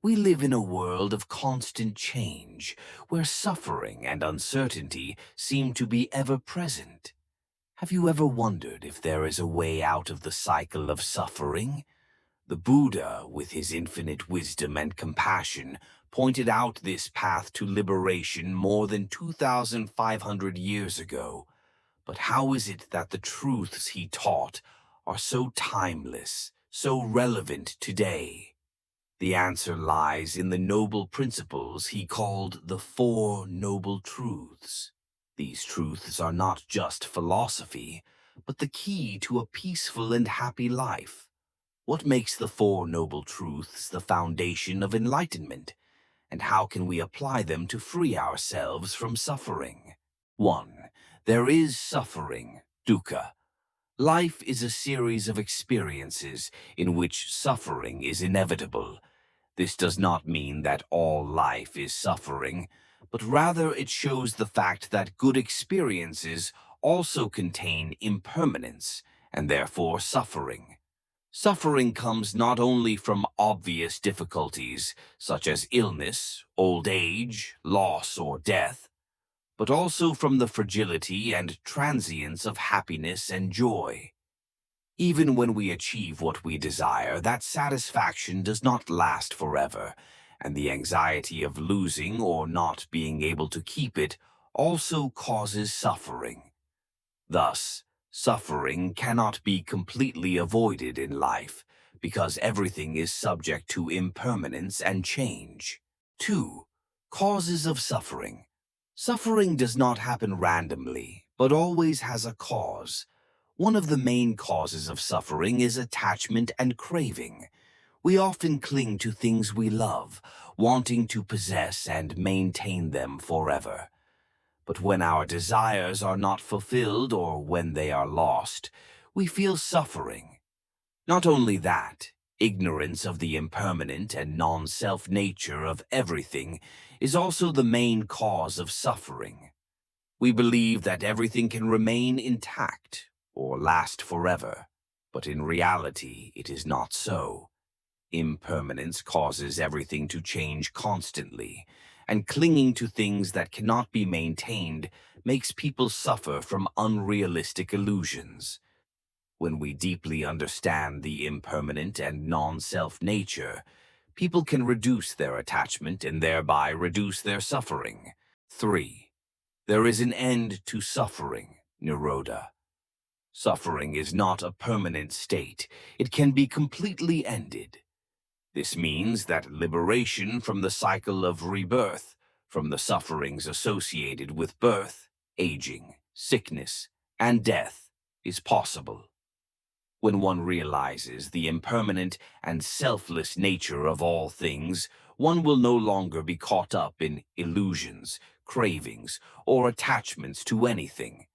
We live in a world of constant change, where suffering and uncertainty seem to be ever present. Have you ever wondered if there is a way out of the cycle of suffering? The Buddha, with his infinite wisdom and compassion, pointed out this path to liberation more than 2,500 years ago. But how is it that the truths he taught are so timeless, so relevant today? The answer lies in the noble principles he called the Four Noble Truths. These truths are not just philosophy, but the key to a peaceful and happy life. What makes the Four Noble Truths the foundation of enlightenment, and how can we apply them to free ourselves from suffering? 1. There is suffering, dukkha. Life is a series of experiences in which suffering is inevitable. This does not mean that all life is suffering, but rather it shows the fact that good experiences also contain impermanence and therefore suffering. Suffering comes not only from obvious difficulties, such as illness, old age, loss, or death, but also from the fragility and transience of happiness and joy. Even when we achieve what we desire, that satisfaction does not last forever, and the anxiety of losing or not being able to keep it also causes suffering. Thus, suffering cannot be completely avoided in life, because everything is subject to impermanence and change. 2. Causes of suffering. Suffering does not happen randomly, but always has a cause. One of the main causes of suffering is attachment and craving. We often cling to things we love, wanting to possess and maintain them forever. But when our desires are not fulfilled or when they are lost, we feel suffering. Not only that, ignorance of the impermanent and non-self nature of everything is also the main cause of suffering. We believe that everything can remain intact or last forever, but in reality it is not so. Impermanence causes everything to change constantly, and clinging to things that cannot be maintained makes people suffer from unrealistic illusions. When we deeply understand the impermanent and non-self nature, people can reduce their attachment and thereby reduce their suffering. 3. There is an end to suffering, nirodha. Suffering is not a permanent state. It can be completely ended. This means that liberation from the cycle of rebirth, from the sufferings associated with birth, aging, sickness, and death, is possible. When one realizes the impermanent and selfless nature of all things, one will no longer be caught up in illusions, cravings, or attachments to anything.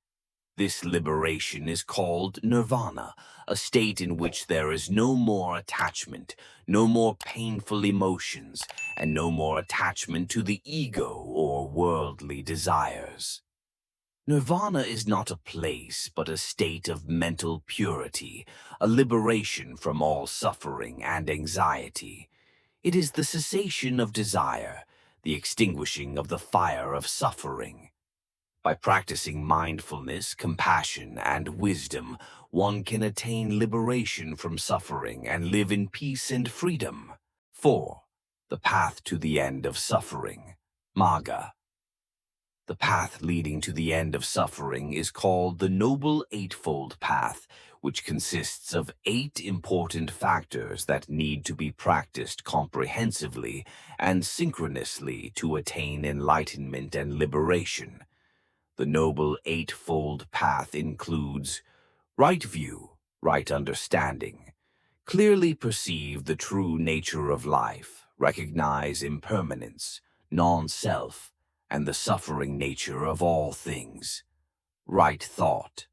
This liberation is called nirvana, a state in which there is no more attachment, no more painful emotions, and no more attachment to the ego or worldly desires. Nirvana is not a place, but a state of mental purity, a liberation from all suffering and anxiety. It is the cessation of desire, the extinguishing of the fire of suffering. By practicing mindfulness, compassion, and wisdom, one can attain liberation from suffering and live in peace and freedom. 4. The path to the end of suffering, Magga. The path leading to the end of suffering is called the Noble Eightfold Path, which consists of 8 important factors that need to be practiced comprehensively and synchronously to attain enlightenment and liberation. The Noble Eightfold Path includes right view, right understanding, clearly perceive the true nature of life, recognize impermanence, non-self, and the suffering nature of all things. Right thought.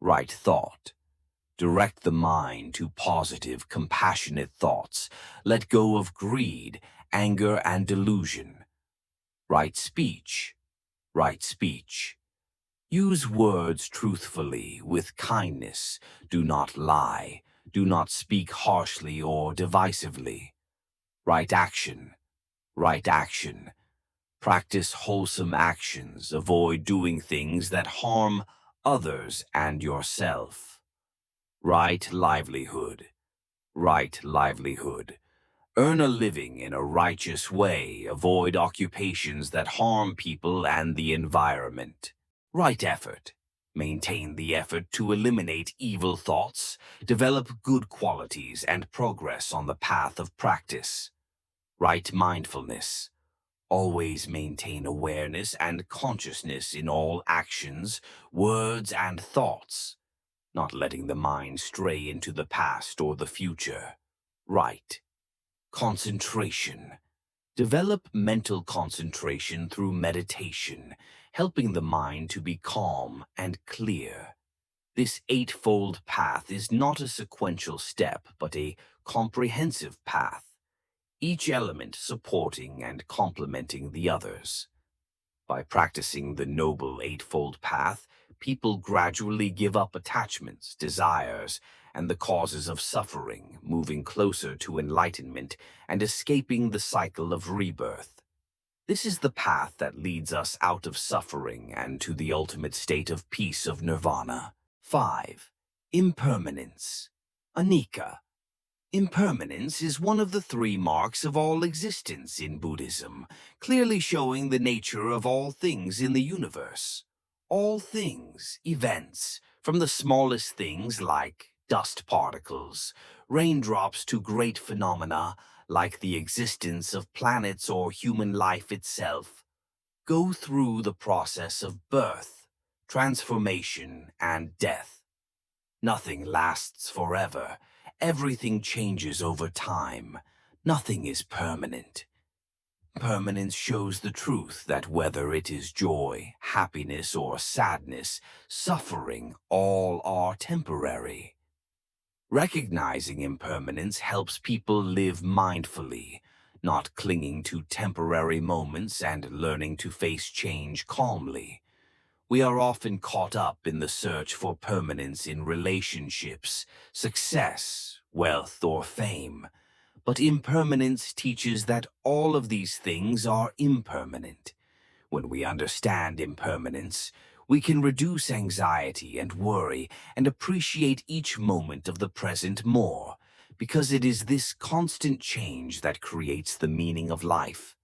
Right thought. Direct the mind to positive, compassionate thoughts. Let go of greed, anger, and delusion. Right speech. Right speech. Use words truthfully, with kindness. Do not lie. Do not speak harshly or divisively. Right action. Right action. Practice wholesome actions. Avoid doing things that harm others and yourself. Right livelihood. Right livelihood. Earn a living in a righteous way. Avoid occupations that harm people and the environment. Right effort. Maintain the effort to eliminate evil thoughts, develop good qualities, and progress on the path of practice. Right mindfulness. Always maintain awareness and consciousness in all actions, words, and thoughts, not letting the mind stray into the past or the future. Right. Concentration. Develop mental concentration through meditation, helping the mind to be calm and clear. This eightfold path is not a sequential step, but a comprehensive path, each element supporting and complementing the others. By practicing the Noble Eightfold Path, people gradually give up attachments, desires, and the causes of suffering, moving closer to enlightenment and escaping the cycle of rebirth. This is the path that leads us out of suffering and to the ultimate state of peace of nirvana. 5. Impermanence. Anicca. Impermanence is one of the three marks of all existence in Buddhism, clearly showing the nature of all things in the universe. All things, events, from the smallest things like dust particles, raindrops to great phenomena like the existence of planets or human life itself, go through the process of birth, transformation, and death. Nothing lasts forever. Everything changes over time. Nothing is permanent. Permanence shows the truth that whether it is joy, happiness, or sadness, suffering, all are temporary. Recognizing impermanence helps people live mindfully, not clinging to temporary moments and learning to face change calmly. We are often caught up in the search for permanence in relationships, success, wealth, or fame. But impermanence teaches that all of these things are impermanent. When we understand impermanence, we can reduce anxiety and worry and appreciate each moment of the present more, because it is this constant change that creates the meaning of life.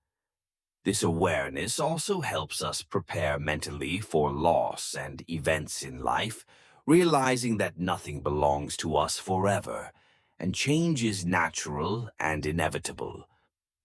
This awareness also helps us prepare mentally for loss and events in life, realizing that nothing belongs to us forever, and change is natural and inevitable.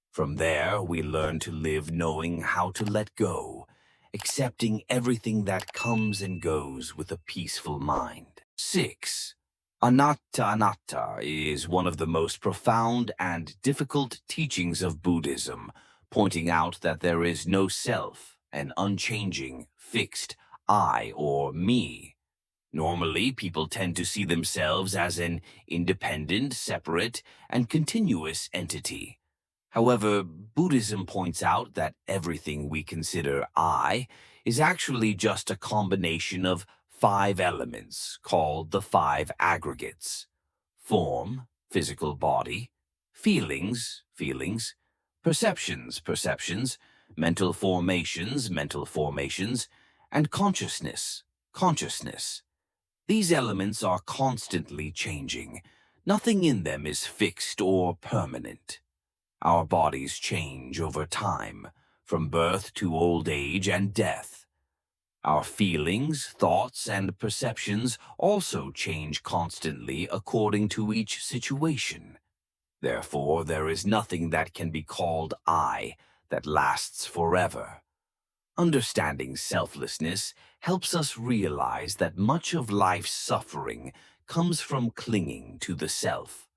From there, we learn to live knowing how to let go, accepting everything that comes and goes with a peaceful mind. 6. Anatta is one of the most profound and difficult teachings of Buddhism, pointing out that there is no self, an unchanging, fixed I or me. Normally, people tend to see themselves as an independent, separate, and continuous entity. However, Buddhism points out that everything we consider I is actually just a combination of five elements called the five aggregates: form, physical body; feelings, perceptions, mental formations, and consciousness. These elements are constantly changing. Nothing in them is fixed or permanent. Our bodies change over time, from birth to old age and death. Our feelings, thoughts, and perceptions also change constantly according to each situation. Therefore, there is nothing that can be called I that lasts forever. Understanding selflessness helps us realize that much of life's suffering comes from clinging to the self.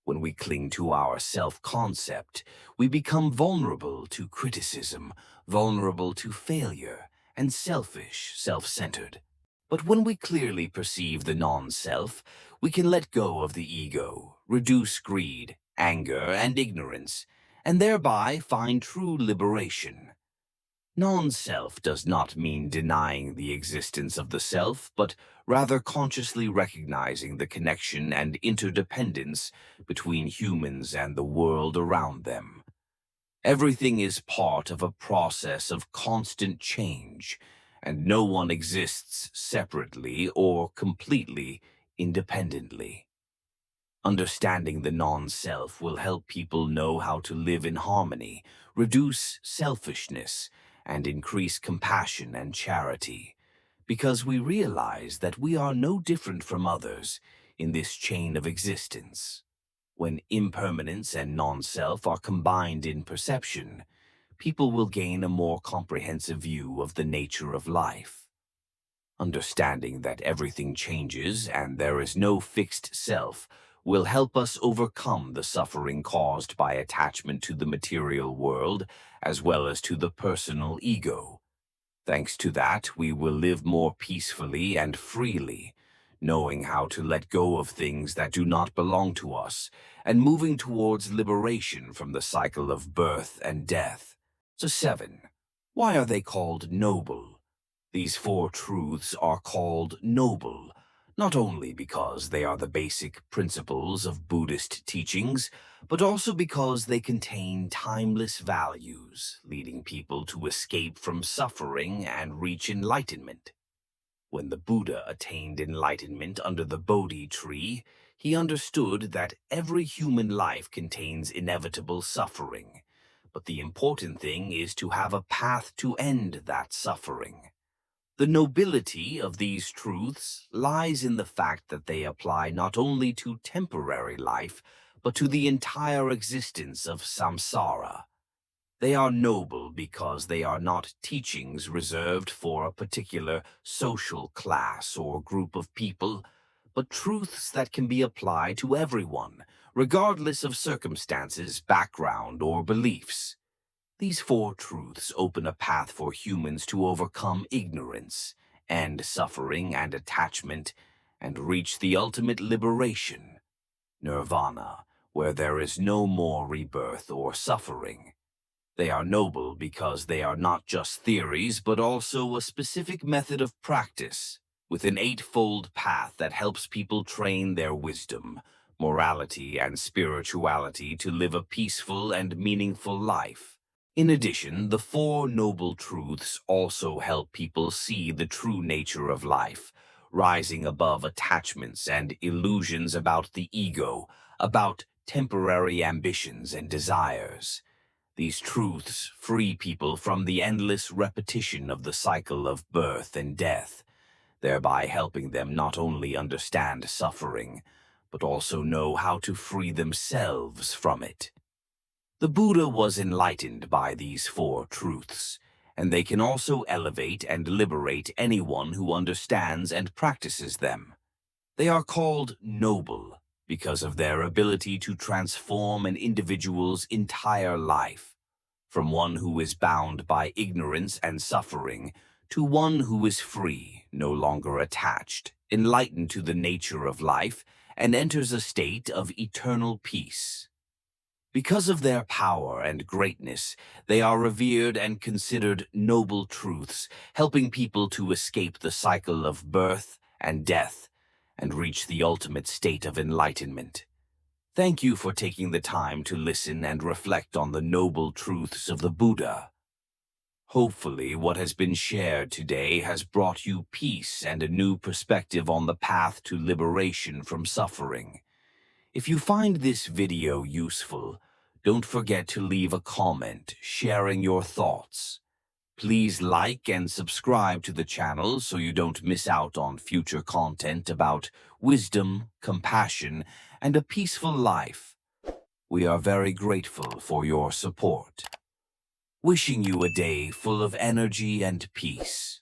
When we cling to our self-concept, we become vulnerable to criticism, vulnerable to failure, and selfish, self-centered. But when we clearly perceive the non-self, we can let go of the ego, reduce greed, anger, and ignorance, and thereby find true liberation. Non-self does not mean denying the existence of the self, but rather consciously recognizing the connection and interdependence between humans and the world around them. Everything is part of a process of constant change, and no one exists separately or completely independently. Understanding the non-self will help people know how to live in harmony, reduce selfishness, and increase compassion and charity, because we realize that we are no different from others in this chain of existence. When impermanence and non-self are combined in perception, people will gain a more comprehensive view of the nature of life. Understanding that everything changes and there is no fixed self will help us overcome the suffering caused by attachment to the material world as well as to the personal ego. Thanks to that, we will live more peacefully and freely, knowing how to let go of things that do not belong to us, and moving towards liberation from the cycle of birth and death. So 7. Why are they called noble? These four truths are called noble, not only because they are the basic principles of Buddhist teachings, but also because they contain timeless values, leading people to escape from suffering and reach enlightenment. When the Buddha attained enlightenment under the Bodhi tree, he understood that every human life contains inevitable suffering, but the important thing is to have a path to end that suffering. The nobility of these truths lies in the fact that they apply not only to temporary life, but to the entire existence of samsara. They are noble because they are not teachings reserved for a particular social class or group of people, but truths that can be applied to everyone, regardless of circumstances, background, or beliefs. These four truths open a path for humans to overcome ignorance, end suffering and attachment, and reach the ultimate liberation, nirvana, where there is no more rebirth or suffering. They are noble because they are not just theories, but also a specific method of practice, with an eightfold path that helps people train their wisdom, morality, and spirituality to live a peaceful and meaningful life. In addition, the Four Noble Truths also help people see the true nature of life, rising above attachments and illusions about the ego, about temporary ambitions and desires. These truths free people from the endless repetition of the cycle of birth and death, thereby helping them not only understand suffering, but also know how to free themselves from it. The Buddha was enlightened by these four truths, and they can also elevate and liberate anyone who understands and practices them. They are called noble because of their ability to transform an individual's entire life, from one who is bound by ignorance and suffering to one who is free, no longer attached, enlightened to the nature of life, and enters a state of eternal peace. Because of their power and greatness, they are revered and considered noble truths, helping people to escape the cycle of birth and death and reach the ultimate state of enlightenment. Thank you for taking the time to listen and reflect on the noble truths of the Buddha. Hopefully, what has been shared today has brought you peace and a new perspective on the path to liberation from suffering. If you find this video useful, don't forget to leave a comment sharing your thoughts. Please like and subscribe to the channel so you don't miss out on future content about wisdom, compassion, and a peaceful life. We are very grateful for your support. Wishing you a day full of energy and peace.